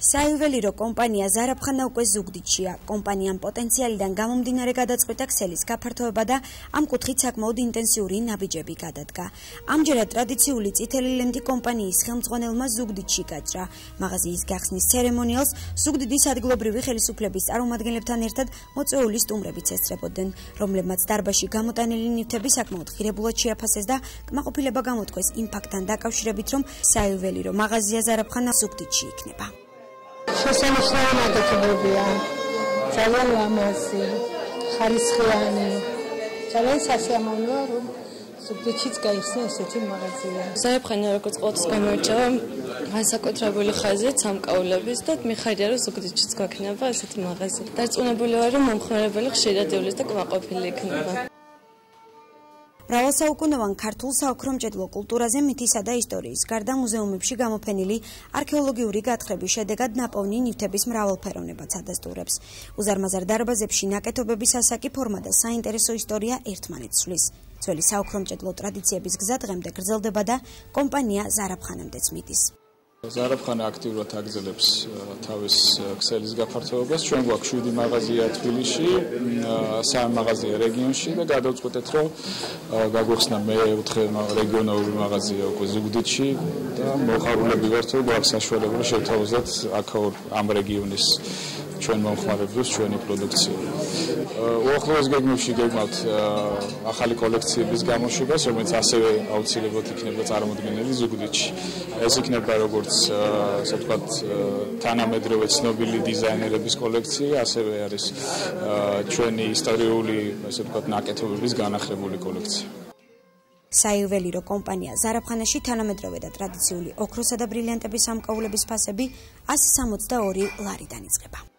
საიუველირო კომპანია ზარაფხანა უკვე ზუგდიდშია. კომპანიამ პოტენციალიდან გამომდინარე გადაწყვიტა ქსელის გაფართოება და ამ კუთხით საკმაოდ ინტენსიური ნაბიჯები გადადგა. ამჯერად ტრადიციული წითელი ლენტი კომპანიის ხელმძღვანელმა ზუგდიდში გაჭრა. მაღაზიის გახსნის ცერემონიალს ზუგდიდის ადგილობრივი ხელისუფლების წარმომადგენლებთან ერთად მოწვეული სტუმრებიც ესწრებოდნენ, რომლებმაც დარბაზში გამოტანილი ნივთები საკმაოდ ღირებულად შეაფასეს და კმაყოფილება გამოთქვეს იმ ფაქტთან დაკავშირებით, რომ საიუველირო მაღაზია ზარაფხანა ზუგდიდში იქნება. შესანიშნავი ნაგებობია, ძალიან ლამაზი, ხარისხიანი, ძალიან სასიამოვნოა, რომ ზუგდიდშიც გაიხსნა ესეთი მაღაზია. ზარაფხანა როგორც ყოველთვის გამოირჩევა განსაკუთრებული ხაზით სამკაულების და მიხარია, რომ ზუგდიდშიც გვაქნება ესეთი მაღაზია. დარწმუნებული ვარ, რომ მომხმარებელი ხშირად ივლის და კმაყოფილი იქნება. მრავალსაუკუნოვან ქართულ საოქრომჭედლო კულტურაზე მითისა და ისტორიის გარდა მუზეუმებში გამოფენილი არქეოლოგიური გათხრების შედეგად ნაპოვნი ნივთების მრავალფეროვნებაც ადასტურებს. უზარმაზარ დარბაზებში ნაკეთობების ასაკი ფორმა და საინტერესო ისტორია ერთმანეთს ცვლის. ძველი საოქრომჭედლო ტრადიციების გზა დღემდე გრძელდება და კომპანია ზარაფხანამდეც მიდის. ზარაფხანა აქტიურად აგრძელებს თავის ქსელის გაფართოებას. ჩვენ გვაქვს 7 მაღაზია თბილისში, 3 მაღაზია რეგიონში და გადავწყვეტეთ, რომ გაგვეხსნა მე-4 რეგიონალური მაღაზია უკვე ზუგდიდში და მოხარულები ვართ, რომ გვაქვს საშუალება შევთავაზოთ აქაურ ამ რეგიონის ჩვენ მომხმარებლებს ჩვენი პროდუქცია. უახლოეს გეგმებში გეგმავთ ახალი კოლექციების გამოშვებას, რომელიც ასევე აუცილებლად იქნება წარმოდგენილი ზუგდიდში. ეს იქნება როგორც ასე ვთქვათ თანამედროვე ცნობილი დიზაინერების კოლექცია, ასევე არის ჩვენი ისტორიული ასე ვთქვათ ნაკეთობების განახლებული კოლექცია. საიუველირო კომპანია ზარაფხანაში თანამედროვე და ტრადიციული ოქროსა და ბრილიანტების სამკაულების ფასები 162 ლარიდან იწყება.